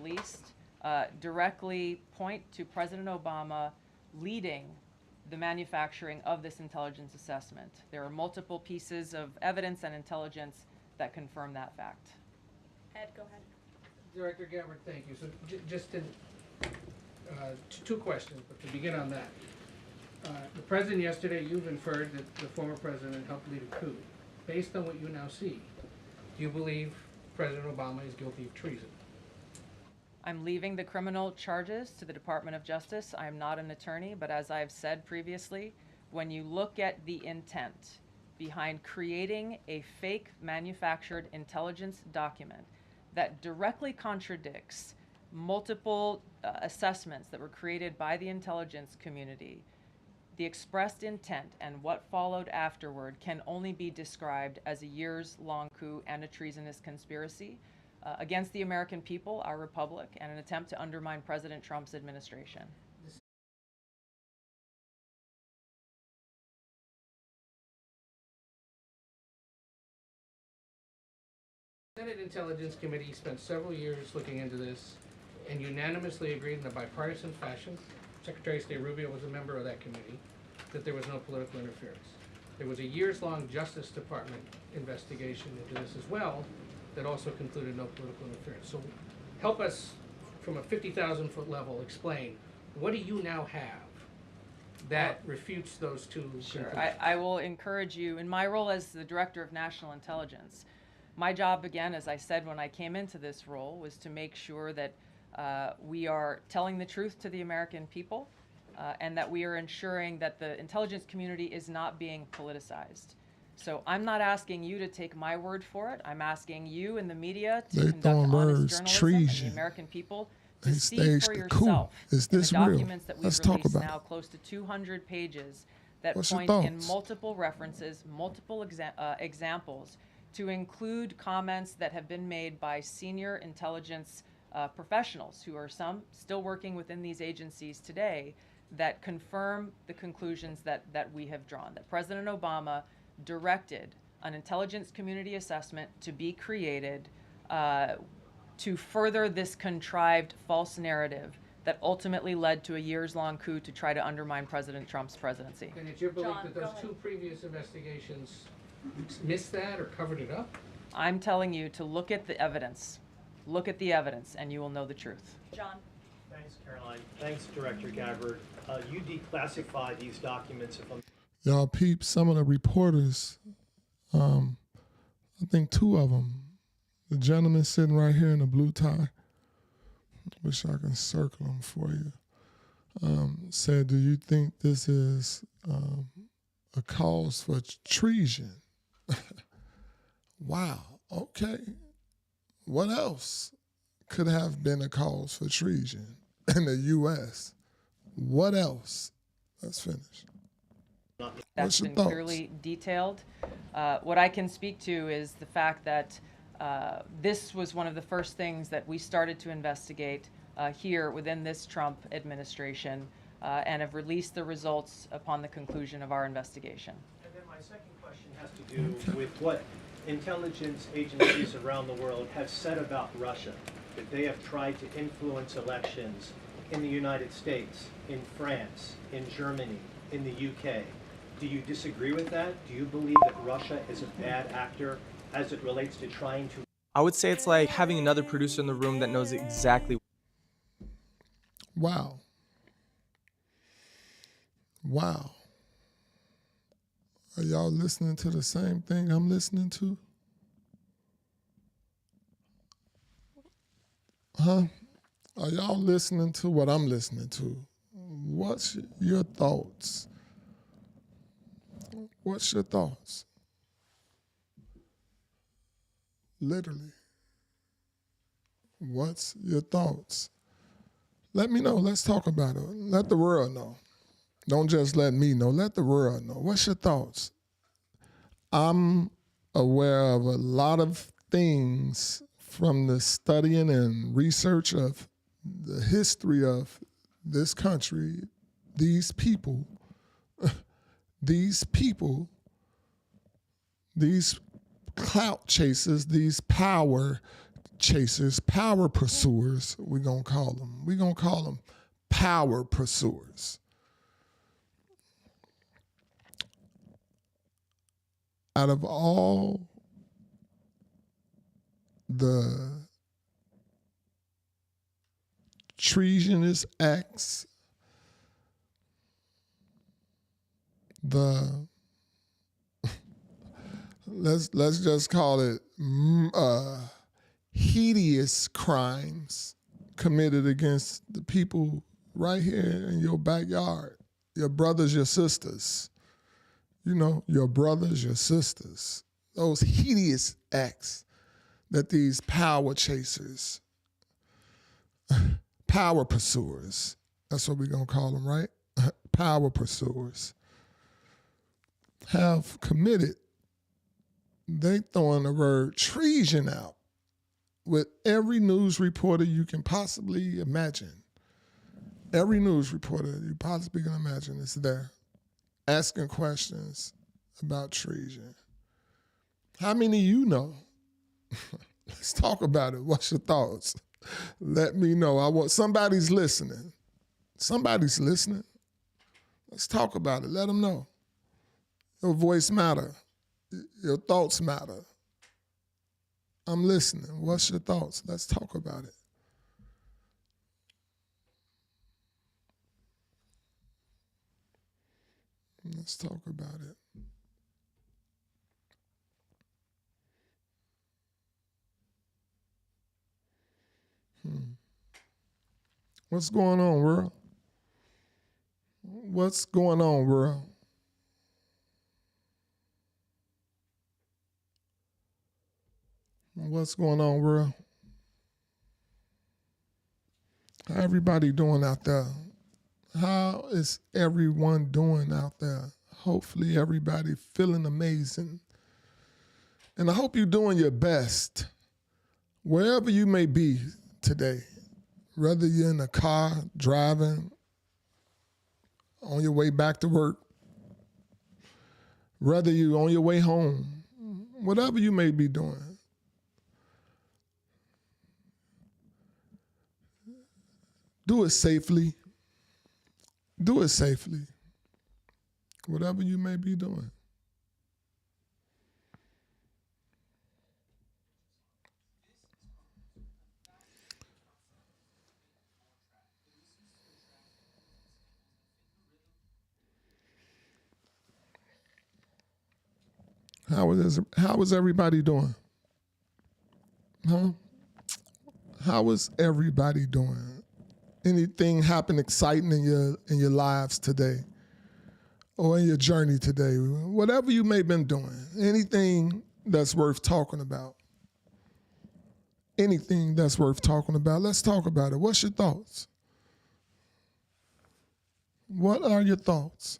released directly point to President Obama leading the manufacturing of this intelligence assessment. There are multiple pieces of evidence and intelligence that confirm that fact. Ed, go ahead. Director Gabbard, thank you. So just to, two questions, but to begin on that. The president yesterday, you've inferred that the former president helped lead a coup. Based on what you now see, do you believe President Obama is guilty of treason? I'm leaving the criminal charges to the Department of Justice. I am not an attorney, but as I've said previously, when you look at the intent behind creating a fake manufactured intelligence document that directly contradicts multiple assessments that were created by the intelligence community, the expressed intent and what followed afterward can only be described as a years-long coup and a treasonous conspiracy against the American people, our republic, and an attempt to undermine President Trump's administration. The Senate Intelligence Committee spent several years looking into this and unanimously agreed in a bipartisan fashion, Secretary of State Rubio was a member of that committee, that there was no political interference. There was a years-long Justice Department investigation into this as well that also concluded no political interference. So help us, from a 50,000-foot level, explain, what do you now have that refutes those two conclusions? I will encourage you, in my role as the Director of National Intelligence, my job, again, as I said when I came into this role, was to make sure that we are telling the truth to the American people and that we are ensuring that the intelligence community is not being politicized. So I'm not asking you to take my word for it. I'm asking you and the media to conduct honest journalism and the American people to see for yourself Is this the real? documents that we've released now, close to 200 pages, that point in multiple references, multiple examples, to include comments that have been made by senior intelligence professionals who are some still working within these agencies today that confirm the conclusions that we have drawn, that President Obama directed an intelligence community assessment to be created to further this contrived false narrative that ultimately led to a years-long coup to try to undermine President Trump's presidency. And it's your belief John, that those two previous investigations missed that or covered it up? I'm telling you to look at the evidence. Look at the evidence and you will know the truth. John. Thanks, Caroline. Thanks, Director Gabbard. You declassify these documents. Y'all peep, some of the reporters, I think two of them, the gentleman sitting right here in the blue tie, wish I can circle him for you, said, do you think this is a cause for treason? Wow, okay. What else could have been a cause for treason in the U.S.? What else? Let's finish. That's been clearly detailed. What I can speak to is the fact that this was one of the first things that we started to investigate here within this Trump administration and have released the results upon the conclusion of our investigation. And then my second question has to do with what intelligence agencies around the world have said about Russia, that they have tried to influence elections in the United States, in France, in Germany, in the UK. Do you disagree with that? Do you believe that Russia is a bad actor as it relates to trying to... I would say it's like having another producer in the room that knows exactly. Wow. Wow. Are y'all listening to the same thing I'm listening to? Huh? Are y'all listening to what I'm listening to? What's your thoughts? What's your thoughts? Literally. What's your thoughts? Let me know. Let's talk about it. Let the world know. Don't just let me know. Let the world know. What's your thoughts? I'm aware of a lot of things from the studying and research of the history of this country, these people, these clout chasers, these power chasers, power pursuers, we're going to call them. We're going to call them power pursuers. Out of all the treasonous acts, the let's just call it hideous crimes committed against the people right here in your backyard, your brothers, your sisters, your brothers, your sisters, those hideous acts that these power chasers, power pursuers, that's what we're going to call them, right? Power pursuers have committed. They throwing the word treason out with every news reporter you can possibly imagine. Every news reporter you possibly can imagine is there asking questions about treason. How many of you know? Let's talk about it. What's your thoughts? Let me know. Somebody's listening. Somebody's listening. Let's talk about it. Let them know. Your voice matter. Your thoughts matter. I'm listening. What's your thoughts? Let's talk about it. Let's talk about it. What's going on, world? What's going on, world? What's going on, world? How everybody doing out there? How is everyone doing out there? Hopefully everybody feeling amazing. And I hope you're doing your best wherever you may be today. Whether you're in a car, driving, on your way back to work, whether you're on your way home, whatever you may be doing. Do it safely. Do it safely. Whatever you may be doing. How is everybody doing? Huh? How is everybody doing? Anything happen exciting in your lives today? Or in your journey today? Whatever you may have been doing. Anything that's worth talking about. Anything that's worth talking about. Let's talk about it. What's your thoughts? What are your thoughts?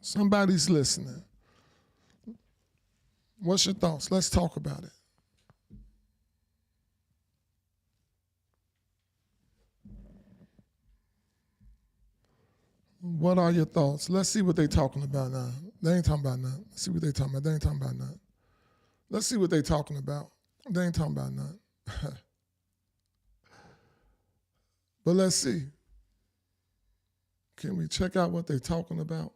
Somebody's listening. What's your thoughts? Let's talk about it. What are your thoughts? Let's see what they're talking about now. They ain't talking about nothing. Let's see what they're talking about. They ain't talking about nothing. Let's see what they're talking about. They ain't talking about nothing. But let's see. Can we check out what they're talking about?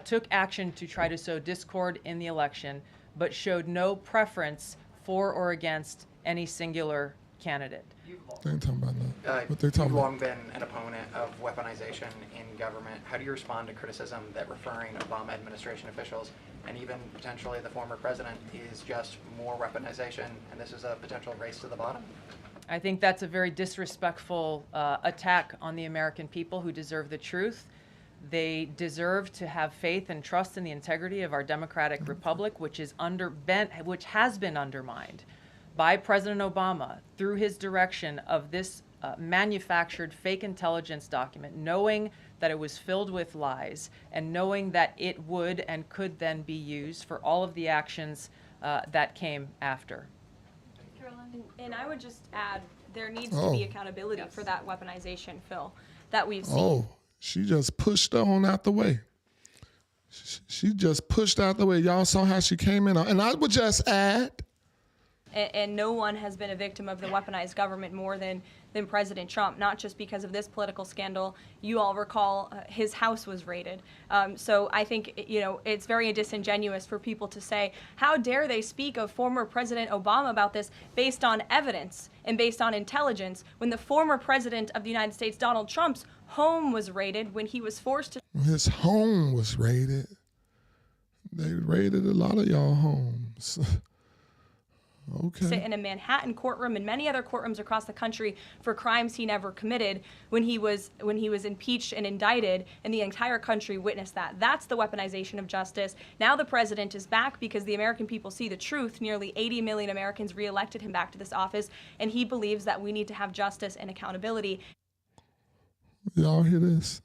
Took action to try to sow discord in the election, but showed no preference for or against any singular candidate. They ain't talking about nothing. What they talking You've about? long been an opponent of weaponization in government. How do you respond to criticism that referring Obama administration officials and even potentially the former president is just more weaponization, and this is a potential race to the bottom? I think that's a very disrespectful attack on the American people who deserve the truth. They deserve to have faith and trust in the integrity of our democratic republic, which has been undermined by President Obama through his direction of this manufactured fake intelligence document, knowing that it was filled with lies and knowing that it would and could then be used for all of the actions that came after. Carolyn, and I would just add, there needs to be accountability for that weaponization, Phil, that we've seen. She just pushed her on out the way. She just pushed out the way. Y'all saw how she came in. And I would just add. And no one has been a victim of the weaponized government more than President Trump, not just because of this political scandal. You all recall his house was raided. So I think, you know, it's very disingenuous for people to say, how dare they speak of former President Obama about this based on evidence and based on intelligence when the former president of the United States, Donald Trump's home was raided when he was forced to. His home was raided. They raided a lot of y'all homes. Okay. Sit in a Manhattan courtroom and many other courtrooms across the country for crimes he never committed when he was impeached and indicted, and the entire country witnessed that. That's the weaponization of justice. Now the president is back because the American people see the truth. Nearly 80 million Americans reelected him back to this office, and he believes that we need to have justice and accountability. Y'all hear this?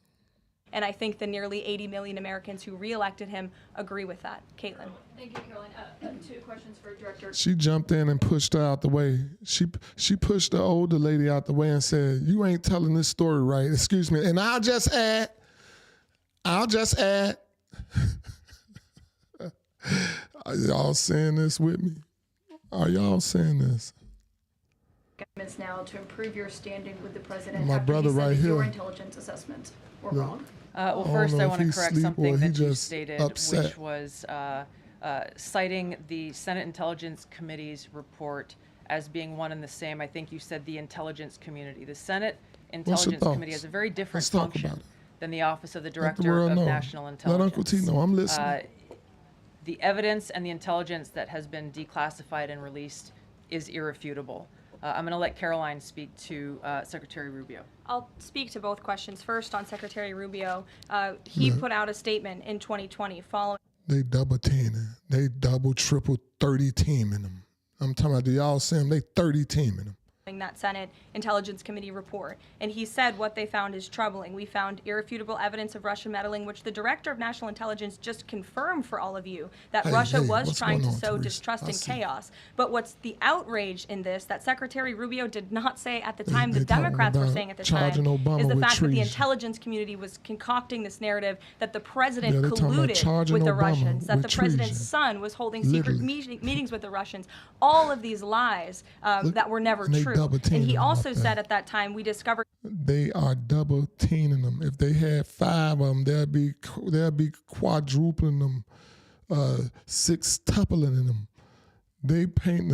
And I think the nearly 80 million Americans who reelected him agree with that. Caitlin. Thank you, Caroline. 2 questions for Director. She jumped in and pushed her out the way. She pushed the older lady out the way and said, "You ain't telling this story right." Excuse me. And I'll just add. Are y'all saying this with me? Are y'all saying this? Now to improve your standing with the president. My after brother he said right that your here. intelligence assessments were Yeah. wrong. Well, I first don't know I if want to he's correct asleep something or he that you just stated, upset. which was citing the Senate Intelligence Committee's report as being one and the same. I think you said the intelligence community. The Senate Intelligence Committee has a very different Let's talk function about it. than the Office of the Let the Director world of know. National Let Intelligence. Uncle T know I'm listening. The evidence and the intelligence that has been declassified and released is irrefutable. I'm going to let Caroline speak to Secretary Rubio. I'll speak to both questions. First, on Secretary Rubio, he put out a statement in 2020 following. They double teaming. They double, triple, 30 teaming them. I'm talking about, do y'all see them? They 30 teaming them. That Senate Intelligence Committee report, and he said what they found is troubling. We found irrefutable evidence of Russian meddling, which the Director of National Intelligence just confirmed for all of you, that Russia was what's trying to going on, sow Therese? distrust I and see. chaos. But what's the outrage in this that Secretary Rubio did not say at the time, They the talking Democrats were about saying at the time, charging Obama is the with fact that the treason. intelligence community was concocting this narrative that the president Yeah, they're talking about colluded charging with the Obama Russians, that with the president's treason. son was holding secret Literally. meetings with the Russians. All of these lies that were never and they true. double And teaming he them also up there. said at that time, we discovered They are double teaming them. If they had 5 of them, they'll be quadrupling them, sextupling them. They paint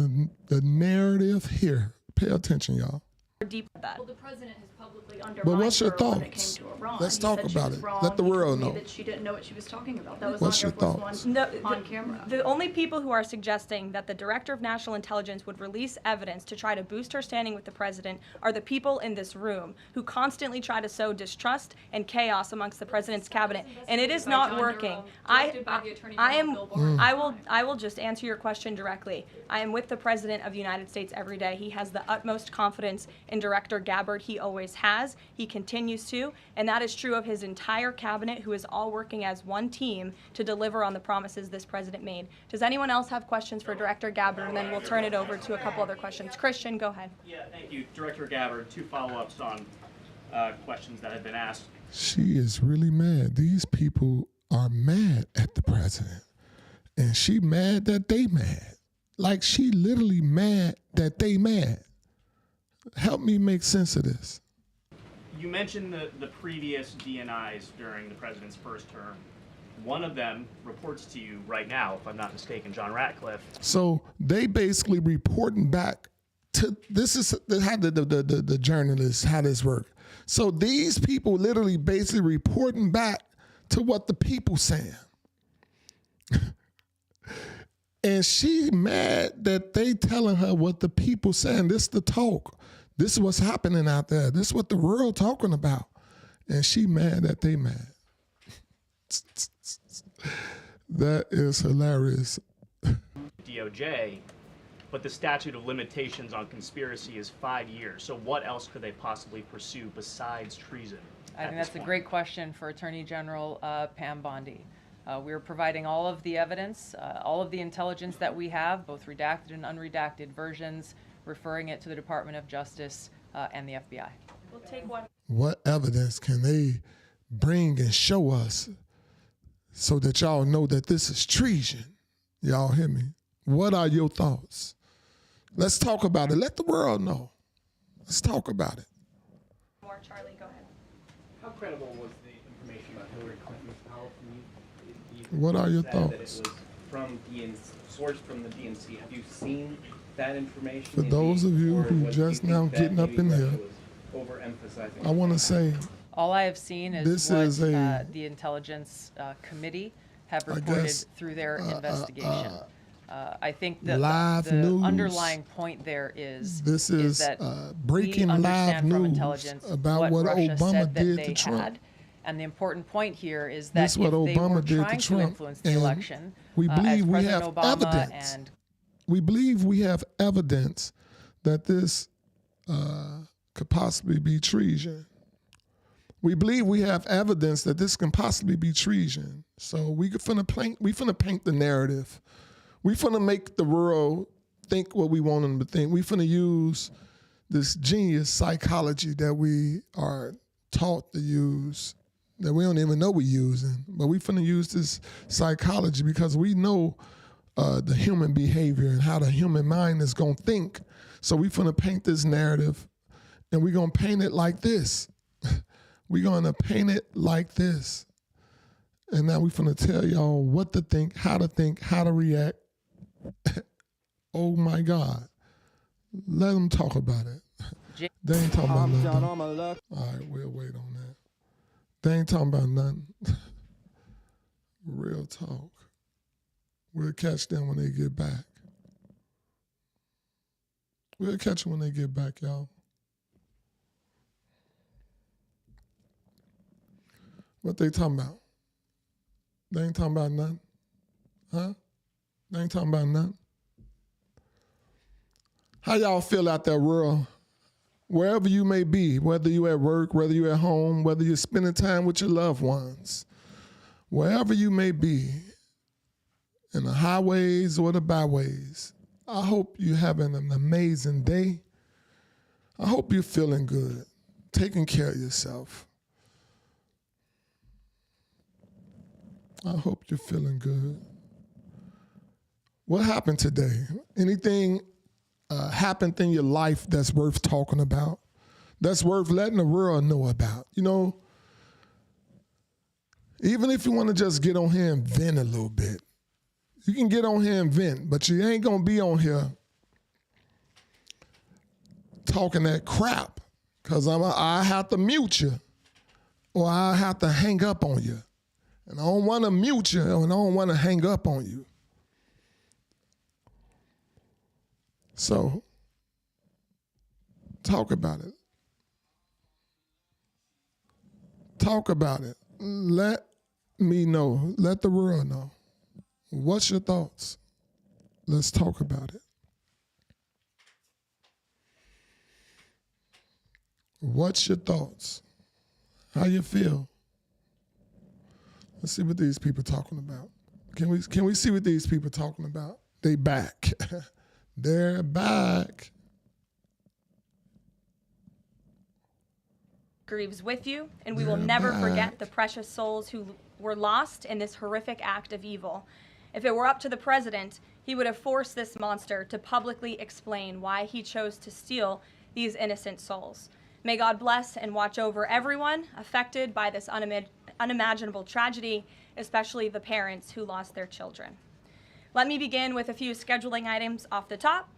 the narrative here. Pay attention, y'all. deep with that. Well, the president has publicly But undermined what's your her when it came thoughts? to Iran. Let's He talk said she about was it. wrong. Let the He world told me know. that she didn't know what she was talking about. That was What's on your Air Force thoughts? One No, on camera. The only people who are suggesting that the Director of National Intelligence would release evidence to try to boost her standing with the president are the people in this room who constantly try to sow distrust and chaos amongst the president's cabinet, and it is By not John working. Durham, directed by the Attorney I am. General Bill Barr. I will just answer your question directly. I am with the President of the United States every day. He has the utmost confidence in Director Gabbard. He always has. He continues to, and that is true of his entire cabinet, who is all working as one team to deliver on the promises this president made. Does anyone else have questions for Director Gabbard? And then we'll turn it over to a couple other questions. Christian, go ahead. Yeah, thank you. Director Gabbard, 2 follow-ups on questions that have been asked. She is really mad. These people are mad at the president. And she mad that they mad. Like she literally mad that they mad. Help me make sense of this. You mentioned the previous DNIs during the president's first term. One of them reports to you right now, if I'm not mistaken, John Ratcliffe. So they basically reporting back to, this is how the journalists, how this work. So these people literally basically reporting back to what the people saying. And she mad that they telling her what the people saying. This the talk. This is what's happening out there. This is what the world talking about. And she mad that they mad. That is hilarious. DOJ, but the statute of limitations on conspiracy is 5 years. So what else could they possibly pursue besides treason? I think that's a great question for Attorney General Pam Bondi. We're providing all of the evidence, all of the intelligence that we have, both redacted and unredacted versions, referring it to the Department of Justice and the FBI. We'll take one. What evidence can they bring and show us so that y'all know that this is treason. Y'all hear me? What are your thoughts? Let's talk about it. Let the world know. Let's talk about it. More, Charlie, go ahead. How credible was the information about Hillary Clinton's health? What are your said thoughts? That it was from sourced from the DNC. Have you seen that information? For those of you who just now getting up in here, overemphasizing. I want to say All I have seen is This what is a- the Intelligence Committee have I reported guess, through their investigation. I think that live the news. underlying point there is this is that breaking we live understand from news intelligence about what Russia Obama said that did they to Trump. had. And the important point here is that This if what they Obama were did to trying to Trump, influence the and election, we as believe we President have Obama evidence. and We believe we have evidence that this could possibly be treason. We believe we have evidence that this can possibly be treason. So we finna paint the narrative. We finna make the world think what we want them to think. We finna use this genius psychology that we are taught to use, that we don't even know we're using. But we finna use this psychology because we know the human behavior and how the human mind is gonna think. So we finna paint this narrative, and we're gonna paint it like this. We're gonna paint it like this. And now we finna tell y'all what to think, how to react. Oh my God. Let them talk about it. They ain't talking about nothing. All right, we'll wait on that. They ain't talking about nothing. Real talk. We'll catch them when they get back. We'll catch them when they get back, y'all. What they talking about? They ain't talking about nothing. Huh? They ain't talking about nothing. How y'all feel out there, world? Wherever you may be, whether you at work, whether you at home, whether you're spending time with your loved ones, wherever you may be, in the highways or the byways, I hope you're having an amazing day. I hope you're feeling good, taking care of yourself. I hope you're feeling good. What happened today? Anything happened in your life that's worth talking about, that's worth letting the world know about? You know, even if you want to just get on here and vent a little bit, you can get on here and vent, but you ain't going to be on here talking that crap, because I have to mute you or I have to hang up on you. And I don't want to mute you and I don't want to hang up on you. So, talk about it. Talk about it. Let me know. Let the world know. What's your thoughts? Let's talk about it. What's your thoughts? How you feel? Let's see what these people talking about. Can we see what these people talking about? They back. They're back. Grieves with you, and we will They're never back. forget the precious souls who were lost in this horrific act of evil. If it were up to the president, he would have forced this monster to publicly explain why he chose to steal these innocent souls. May God bless and watch over everyone affected by this unimaginable tragedy, especially the parents who lost their children. Let me begin with a few scheduling items off the top.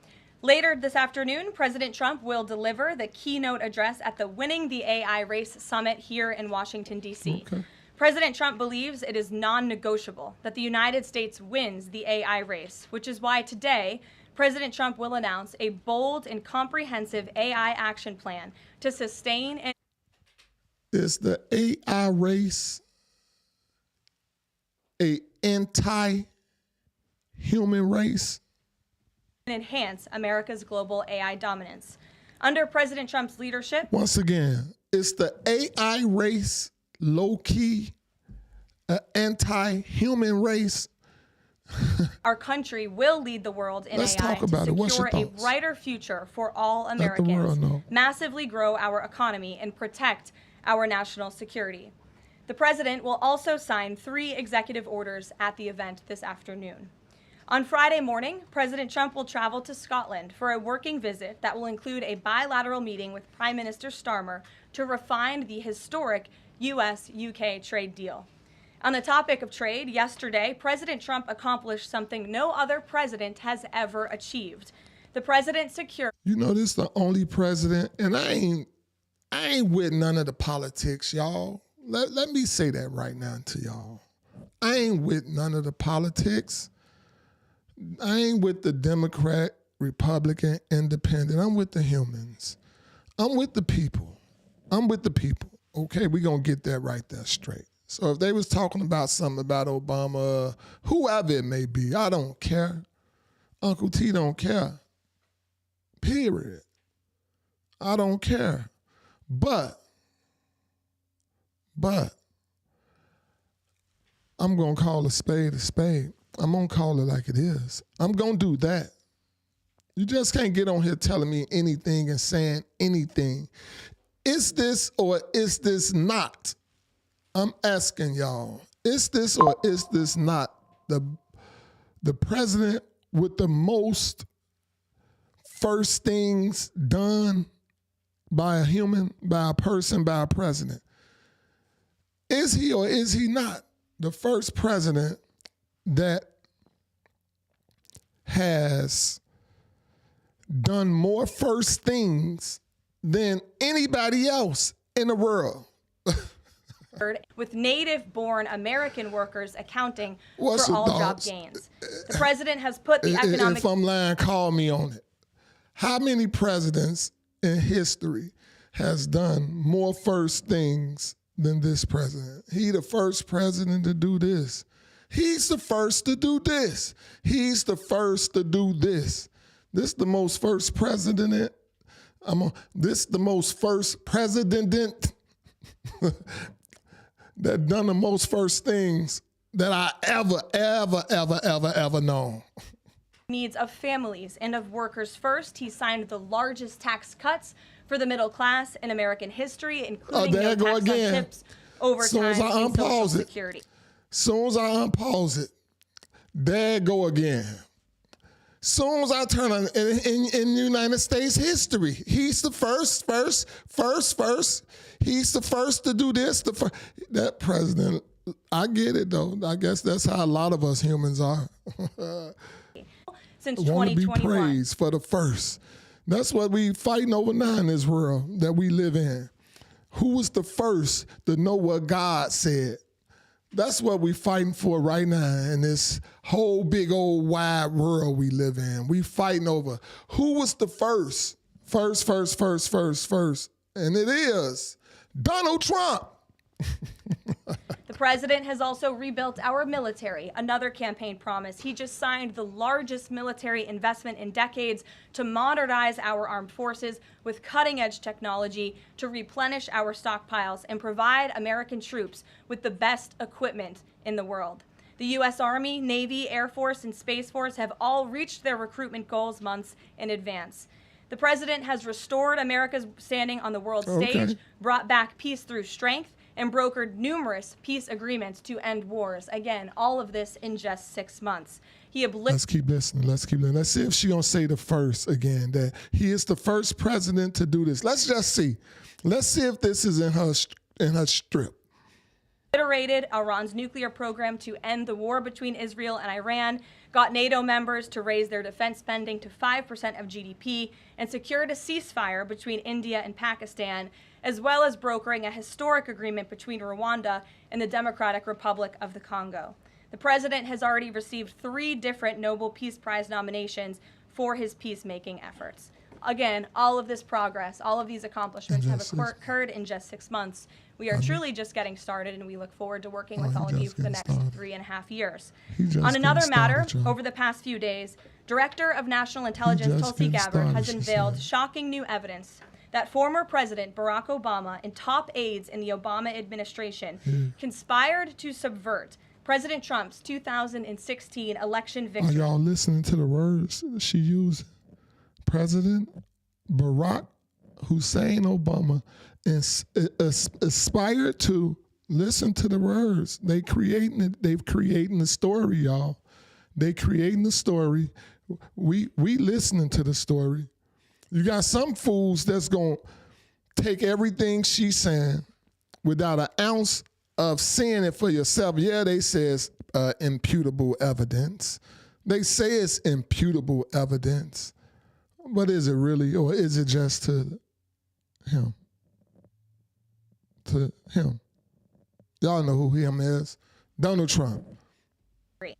Later this afternoon, President Trump will deliver the keynote address at the Winning the AI Race Summit here in Washington, D.C. Okay. President Trump believes it is non-negotiable that the United States wins the AI race, which is why today, President Trump will announce a bold and comprehensive AI action plan to sustain and Is the AI race a anti-human race? enhance America's global AI dominance. Under President Trump's leadership, Once again, is the AI race low-key an anti-human race? our country will lead the world in Let's AI talk about to it. What's your secure a thoughts? brighter future for all Let the Americans, world know. massively grow our economy, and protect our national security. The president will also sign 3 executive orders at the event this afternoon. On Friday morning, President Trump will travel to Scotland for a working visit that will include a bilateral meeting with Prime Minister Starmer to refine the historic US-UK trade deal. On the topic of trade, yesterday, President Trump accomplished something no other president has ever achieved. The president secured... You know, this is the only president, and I ain't with none of the politics, y'all. Let me say that right now to y'all. I ain't with none of the politics. I ain't with the Democrat, Republican, Independent. I'm with the humans. I'm with the people. I'm with the people. Okay, we're going to get that right there straight. So if they was talking about something about Obama, whoever it may be, I don't care. Uncle T don't care. Period. I don't care. But I'm going to call a spade a spade. I'm going to call it like it is. I'm going to do that. You just can't get on here telling me anything and saying anything. Is this or is this not? I'm asking y'all, is this or is this not the president with the most first things done by a human, by a person, by a president? Is he or is he not the first president that has done more first things than anybody else in the world? With native-born American workers accounting What's for the all job dogs? gains. The president has put the economic... If I'm lying, call me on it. How many presidents in history has done more first things than this president? He the first president to do this. He's the first to do this. He's the first to do this. This the most first president. This the most first president that done the most first things that I ever known. Needs of families and of workers first. He signed the largest tax cuts for the middle class in American history, including no tax on tips, overtime, and Social Security. Soon as I unpause it, there go again. Soon as I turn on in United States history, he's the first. He's the first to do this. That president, I get it though. I guess that's how a lot of us humans are. Since Want to be 2021. praised for the first. That's what we fighting over now in this world that we live in. Who was the first to know what God said? That's what we fighting for right now in this whole big old wide world we live in. We fighting over who was the first. And it is Donald Trump. The president has also rebuilt our military, another campaign promise. He just signed the largest military investment in decades to modernize our armed forces with cutting-edge technology to replenish our stockpiles and provide American troops with the best equipment in the world. The U.S. Army, Navy, Air Force, and Space Force have all reached their recruitment goals months in advance. The president has restored America's standing on the world stage, brought back peace through strength, and brokered numerous peace agreements to end wars. Again, all of this in just 6 months. Let's keep listening. Let's see if she's going to say the first again, that he is the first president to do this. Let's just see. Let's see if this is in her strip. Reiterated Iran's nuclear program to end the war between Israel and Iran, got NATO members to raise their defense spending to 5% of GDP, and secured a ceasefire between India and Pakistan, as well as brokering a historic agreement between Rwanda and the Democratic Republic of the Congo. The president has already received 3 different Nobel Peace Prize nominations for his peacemaking efforts. Again, all of this progress, all of these accomplishments have occurred in just 6 months. We are truly just getting started, and we look forward to working with all of you for the next 3.5 years. On another matter, over the past few days, Director of National Intelligence Tulsi Gabbard has unveiled shocking new evidence that former President Barack Obama and top aides in the Obama administration conspired to subvert President Trump's 2016 election victory. Are y'all listening to the words she used? President Barack Hussein Obama aspired to Listen to the words. They've creating the story, y'all. They creating the story. We listening to the story. You got some fools that's gonna take everything she's saying without an ounce of seeing it for yourself. Yeah, they say it's imputable evidence. They say it's imputable evidence. But is it really, or is it just to him? To him. Y'all know who him is. Donald Trump.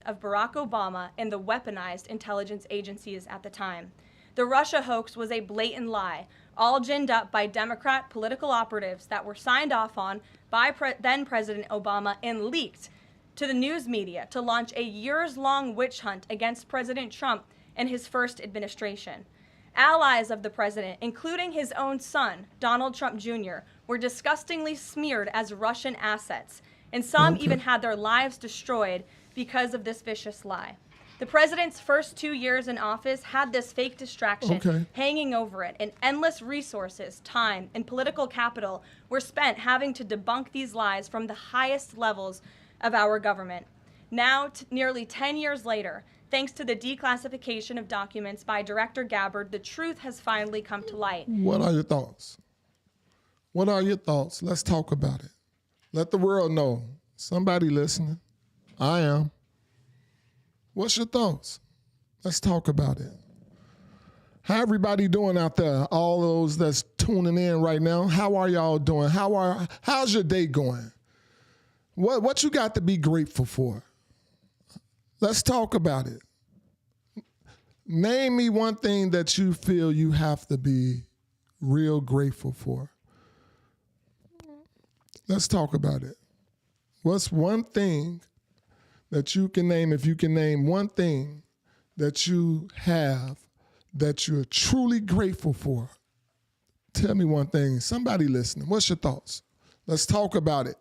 Of Barack Obama and the weaponized intelligence agencies at the time. The Russia hoax was a blatant lie, all ginned up by Democrat political operatives that were signed off on by then President Obama and leaked to the news media to launch a years-long witch hunt against President Trump and his first administration. Allies of the president, including his own son, Donald Trump Jr., were disgustingly smeared as Russian assets, and some even had their lives destroyed because of this vicious lie. The president's first 2 years in office had this fake distraction hanging over it, and endless resources, time, and political capital were spent having to debunk these lies from the highest levels of our government. Now, nearly 10 years later, thanks to the declassification of documents by Director Gabbard, the truth has finally come to light. What are your thoughts? What are your thoughts? Let's talk about it. Let the world know. Somebody listening. I am. What's your thoughts? Let's talk about it. How everybody doing out there? All those that's tuning in right now. How are y'all doing? How's your day going? What you got to be grateful for? Let's talk about it. Name me one thing that you feel you have to be real grateful for. Let's talk about it. What's one thing that you can name, if you can name one thing that you have that you're truly grateful for? Tell me one thing. Somebody listening, what's your thoughts? Let's talk about it.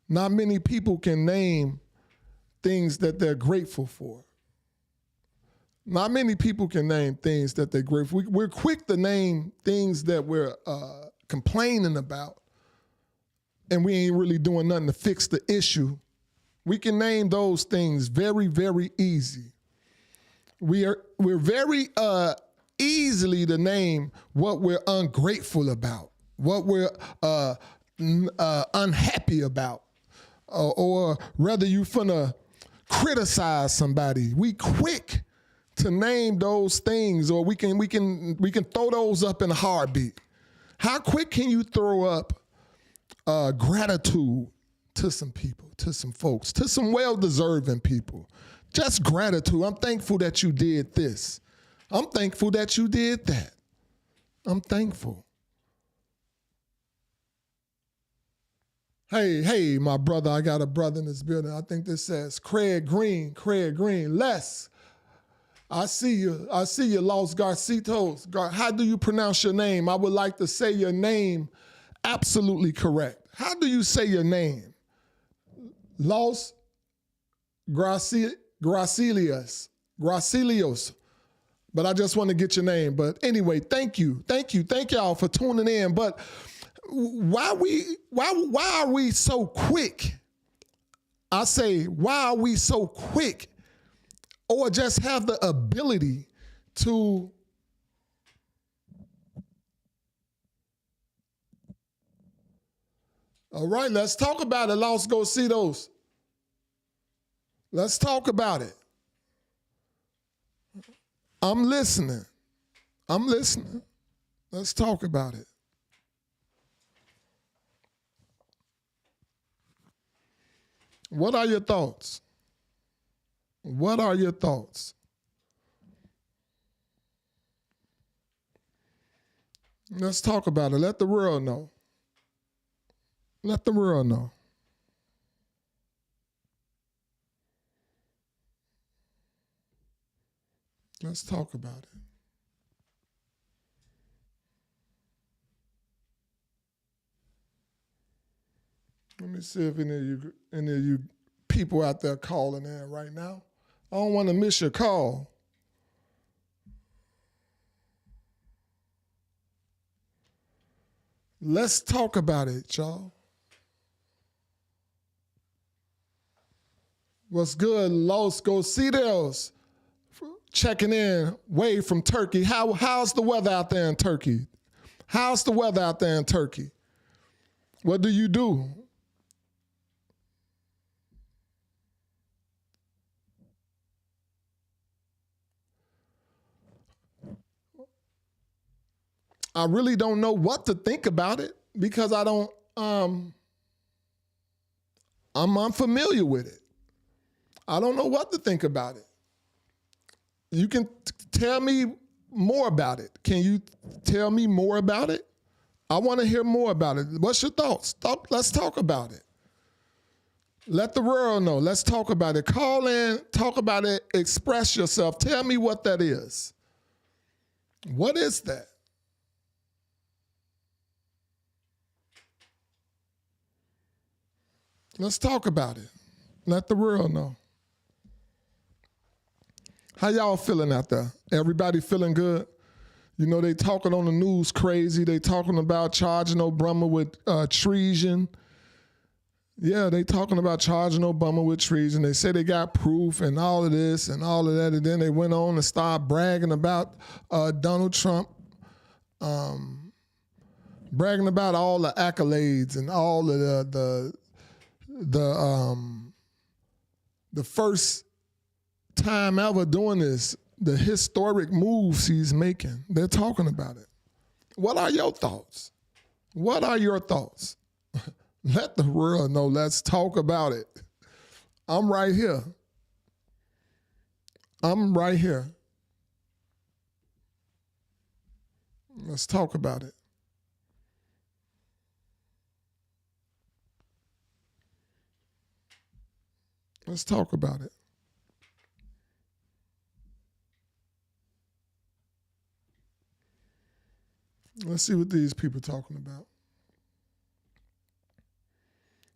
Not many people can name things that they're grateful for. Not many people can name things that they're grateful for. We're quick to name things that we're complaining about, and we ain't really doing nothing to fix the issue. We can name those things very, very easy. We're very easily to name what we're ungrateful about, what we're unhappy about, or whether you finna criticize somebody. We quick to name those things, or we can throw those up in a heartbeat. How quick can you throw up gratitude to some people, to some folks, to some well-deserving people? Just gratitude. I'm thankful that you did this. I'm thankful that you did that. I'm thankful. Hey, my brother, I got a brother in this building. I think this says Craig Green, Les. I see you, Los Garcitos. How do you pronounce your name? I would like to say your name absolutely correct. How do you say your name? Los Gracilios. But I just want to get your name. But anyway, thank you. Thank y'all for tuning in. But why are we so quick? I say, why are we so quick, or just have the ability to all right, let's talk about it, Los Gocitos. Let's talk about it. I'm listening. Let's talk about it. What are your thoughts? What are your thoughts? Let's talk about it. Let the world know. Let the world know. Let's talk about it. Let me see if any of you people out there calling in right now. I don't want to miss your call. Let's talk about it, y'all. What's good, Los Gocitos? Checking in, Wade from Turkey. How's the weather out there in Turkey? How's the weather out there in Turkey? What do you do? I really don't know what to think about it because I don't, I'm unfamiliar with it. I don't know what to think about it. You can tell me more about it. Can you tell me more about it? I want to hear more about it. What's your thoughts? Let's talk about it. Let the world know. Let's talk about it. Call in, talk about it, express yourself. Tell me what that is. What is that? Let's talk about it. Let the world know. How y'all feeling out there? Everybody feeling good? You know, they talking on the news crazy. They talking about charging Obama with treason. Yeah, they talking about charging Obama with treason. They say they got proof and all of this and all of that. And then they went on and started bragging about Donald Trump, bragging about all the accolades and all of the first time ever doing this, the historic moves he's making. They're talking about it. What are your thoughts? What are your thoughts? Let the world know. Let's talk about it. I'm right here. I'm right here. Let's talk about it. Let's talk about it. Let's see what these people are talking about.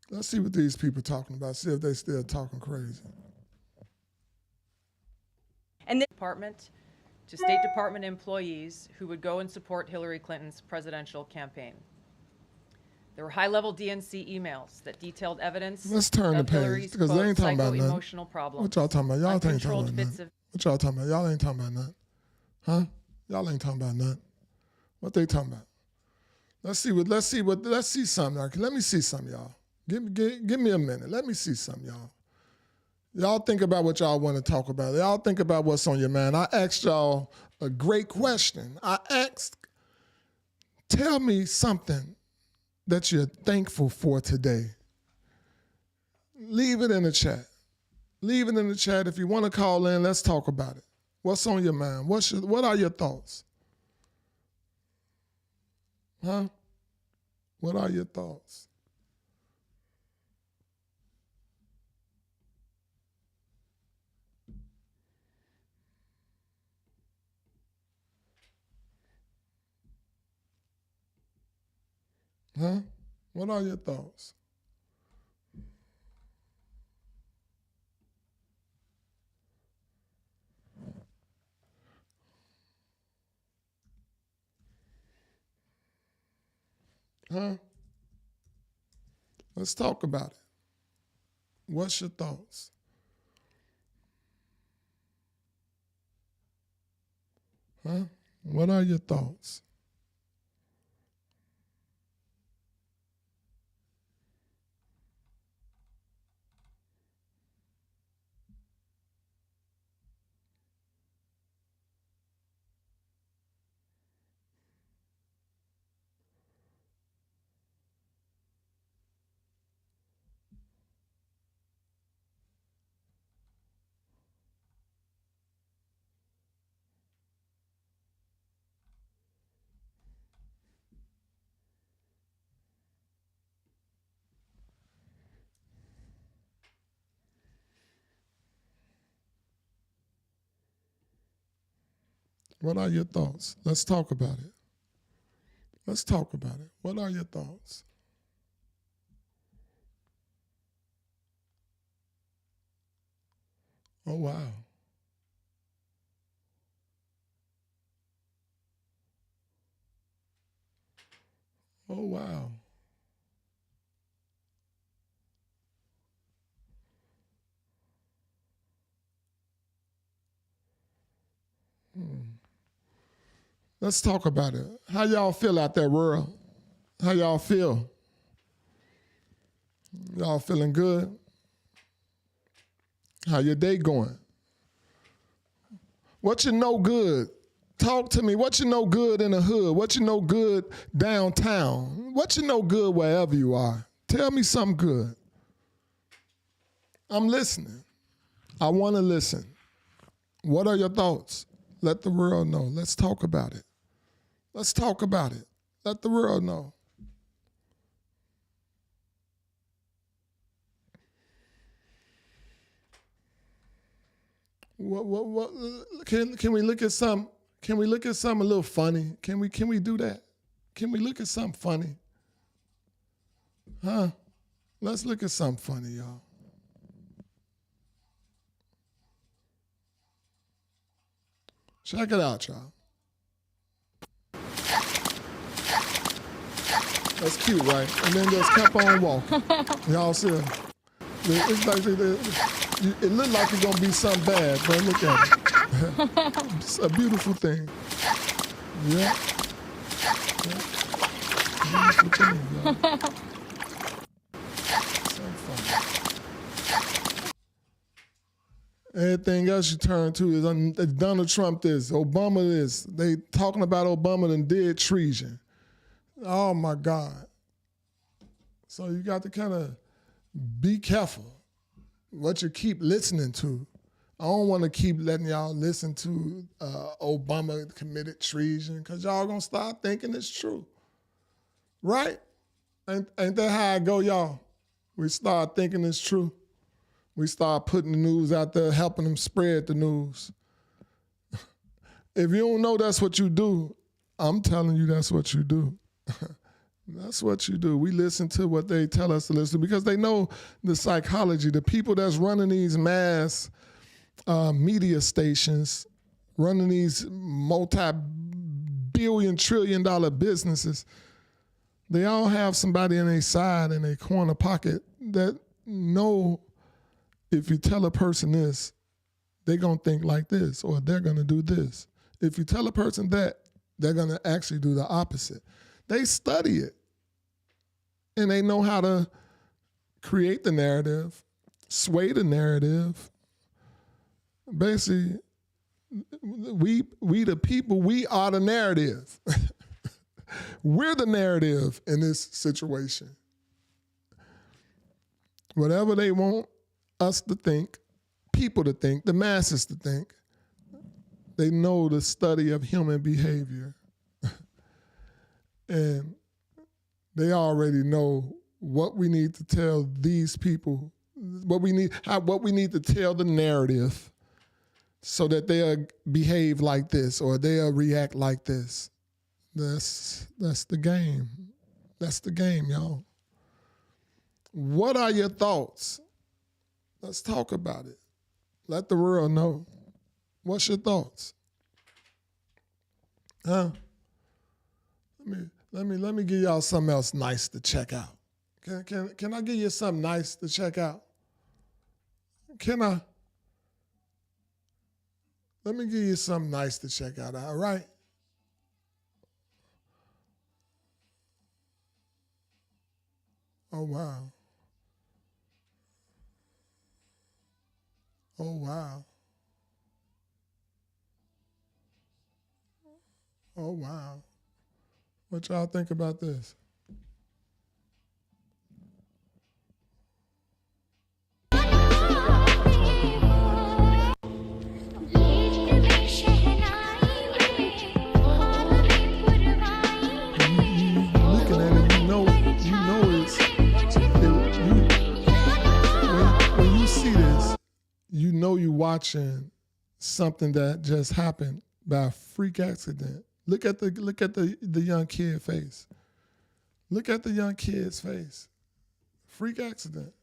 Let's see what these people are talking about. See if they still talking crazy. And Department to State Department employees who would go and support Hillary Clinton's presidential campaign. There were high-level DNC emails that detailed evidence Let's turn the of page Hillary's because they ain't talking about nothing. psycho-emotional problems. What y'all talking about? Y'all ain't talking uncontrolled about fits nothing. of What y'all talking about? Y'all ain't talking about nothing. Huh? Y'all ain't talking about nothing. What they talking about? Let's see something. Let me see something, y'all. Give me a minute. Let me see something, y'all. Y'all think about what y'all want to talk about. Y'all think about what's on your mind. I asked y'all a great question. I asked, tell me something that you're thankful for today. Leave it in the chat. Leave it in the chat. If you want to call in, let's talk about it. What's on your mind? What are your thoughts? Huh? What are your thoughts? Huh? What are your thoughts? Huh? Let's talk about it. What's your thoughts? Huh? What are your thoughts? What are your thoughts? Let's talk about it. Let's talk about it. What are your thoughts? Oh, wow. Oh, wow. Let's talk about it. How y'all feel out there, world? How y'all feel? Y'all feeling good? How your day going? What you know good? Talk to me. What you know good in the hood? What you know good downtown? What you know good wherever you are? Tell me something good. I'm listening. I want to listen. What are your thoughts? Let the world know. Let's talk about it. Let's talk about it. Let the world know. What can we look at some? Can we look at something a little funny? Can we do that? Can we look at something funny? Huh? Let's look at something funny, y'all. Check it out, y'all. That's cute, right? And then just kept on walking. Y'all see it? It's like it looked like it's gonna be something bad, but look at it. It's a beautiful thing. Yeah. Beautiful thing, y'all. So funny. Everything else you turn to is Donald Trump this, Obama this. They talking about Obama and did treason. Oh my God. So you got to kind of be careful what you keep listening to. I don't want to keep letting y'all listen to Obama committed treason because y'all going to start thinking it's true. Right? Ain't that how I go, y'all? We start thinking it's true. We start putting the news out there, helping them spread the news. If you don't know that's what you do, I'm telling you that's what you do. That's what you do. We listen to what they tell us to listen to because they know the psychology. The people that's running these mass media stations, running these multi-billion, trillion-dollar businesses, they all have somebody in their side, in their corner pocket that know if you tell a person this, they're going to think like this or they're going to do this. If you tell a person that, they're going to actually do the opposite. They study it, and they know how to create the narrative, sway the narrative. Basically, we the people, we are the narrative. We're the narrative in this situation. Whatever they want us to think, people to think, the masses to think, they know the study of human behavior. And they already know what we need to tell these people, what we need to tell the narrative so that they'll behave like this or they'll react like this. That's the game. That's the game, y'all. What are your thoughts? Let's talk about it. Let the world know. What's your thoughts? Huh? Let me give y'all something else nice to check out. Can I give you something nice to check out? Can I? Let me give you something nice to check out, all right? Oh, wow. Oh, wow. Oh, wow. What y'all think about this? Looking at it, you know it's, when you see this, you know you're watching something that just happened by a freak accident. Look at the young kid face. Look at the young kid's face. Freak accident.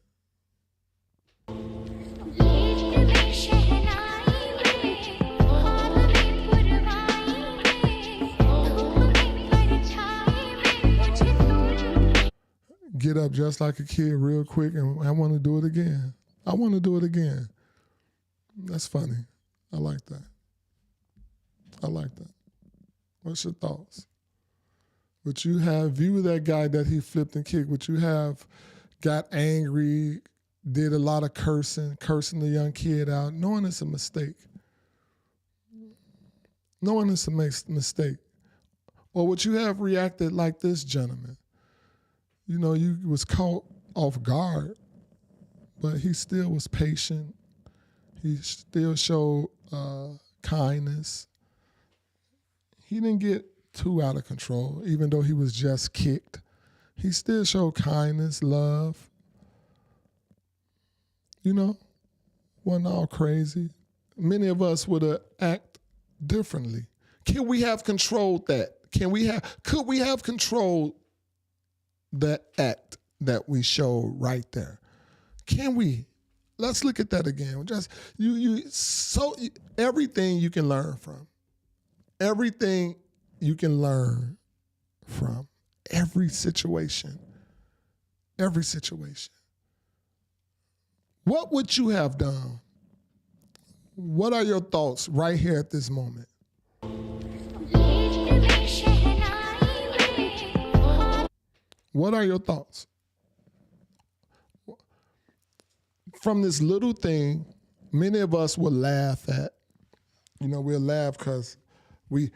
Get up just like a kid real quick, and I want to do it again. I want to do it again. That's funny. I like that. I like that. What's your thoughts? Would you have viewed that guy that he flipped and kicked? Would you have got angry, did a lot of cursing the young kid out, knowing it's a mistake? Knowing it's a mistake. Or would you have reacted like this gentleman? You know, you was caught off guard, but he still was patient. He still showed kindness. He didn't get too out of control, even though he was just kicked. He still showed kindness, love. You know, wasn't all crazy. Many of us would have acted differently. Can we have controlled that? Could we have controlled that act that we showed right there? Can we? Let's look at that again. Everything you can learn from. Everything you can learn from. Every situation. Every situation. What would you have done? What are your thoughts right here at this moment? What are your thoughts? From this little thing, many of us will laugh at. You know, we'll laugh because we're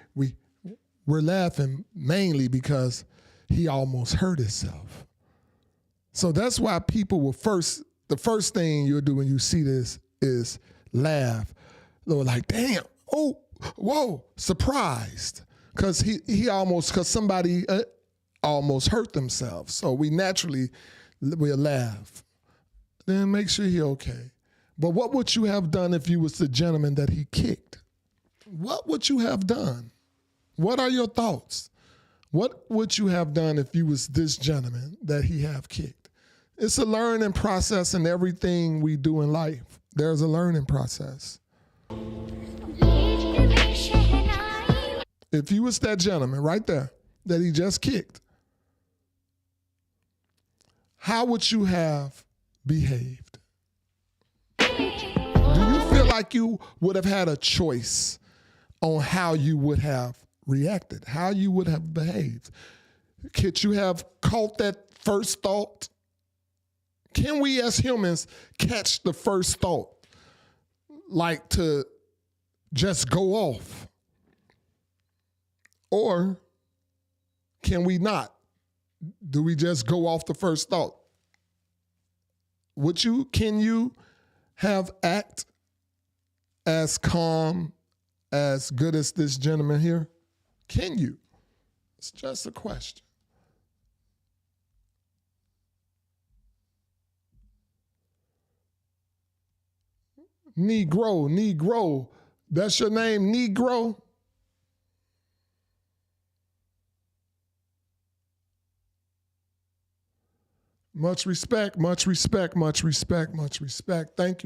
laughing mainly because he almost hurt himself. So that's why people will the first thing you'll do when you see this is laugh. They're like, damn, oh, whoa, surprised. Because because somebody almost hurt themselves. So we naturally will laugh. Then make sure he's okay. But what would you have done if you was the gentleman that he kicked? What would you have done? What are your thoughts? What would you have done if you was this gentleman that he have kicked? It's a learning process in everything we do in life. There's a learning process. If you was that gentleman right there that he just kicked, how would you have behaved? Do you feel like you would have had a choice on how you would have reacted, how you would have behaved? Could you have caught that first thought? Can we as humans catch the first thought, like to just go off? Or can we not? Do we just go off the first thought? Can you have act as calm, as good as this gentleman here? Can you? It's just a question. Negro. That's your name, Negro? Much respect. Thank you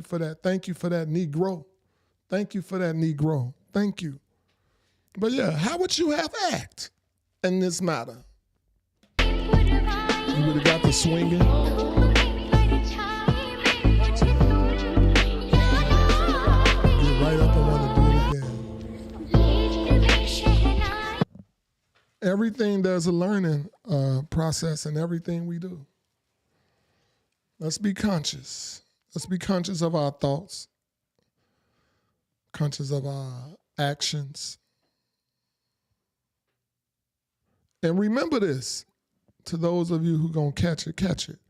for that. Thank you for that, Negro. Thank you for that, Negro. Thank you. But yeah, how would you have act in this matter? You would have got the swinging. Get right up and want to do it again. Everything, there's a learning process in everything we do. Let's be conscious. Let's be conscious of our thoughts, conscious of our actions. And remember this, to those of you who gonna catch it.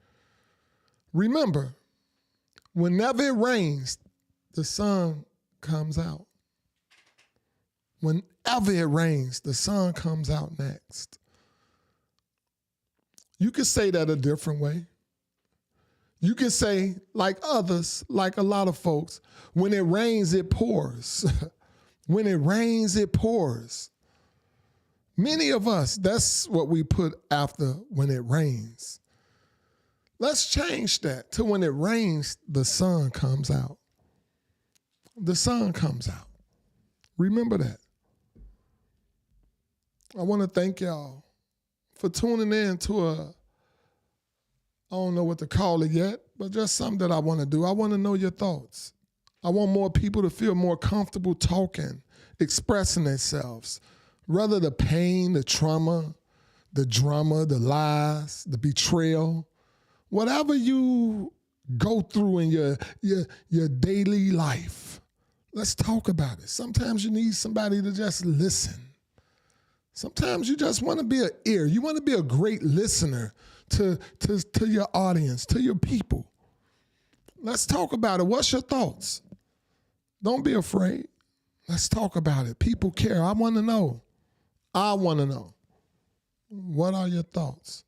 Remember, whenever it rains, the sun comes out. Whenever it rains, the sun comes out next. You could say that a different way. You can say, like others, like a lot of folks, when it rains, it pours. When it rains, it pours. Many of us, that's what we put after when it rains. Let's change that to when it rains, the sun comes out. The sun comes out. Remember that. I want to thank y'all for tuning in to I don't know what to call it yet, but just something that I want to do. I want to know your thoughts. I want more people to feel more comfortable talking, expressing themselves, Whether the pain, the trauma, the drama, the lies, the betrayal, whatever you go through in your daily life, let's talk about it. Sometimes you need somebody to just listen. Sometimes you just want to be an ear. You want to be a great listener to your audience, to your people. Let's talk about it. What's your thoughts? Don't be afraid. Let's talk about it. People care. I want to know. I want to know. What are your thoughts?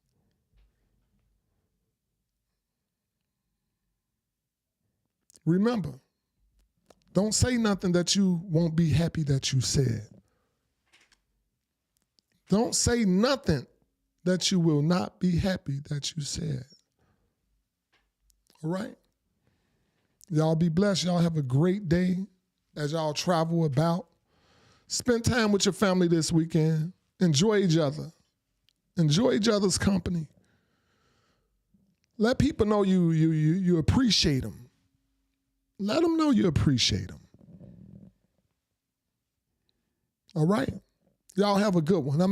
Remember, don't say nothing that you won't be happy that you said. Don't say nothing that you will not be happy that you said. All right? Y'all be blessed. Y'all have a great day as y'all travel about. Spend time with your family this weekend. Enjoy each other. Enjoy each other's company. Let people know you appreciate them. Let them know you appreciate them. All right? Y'all have a good one. I'm out.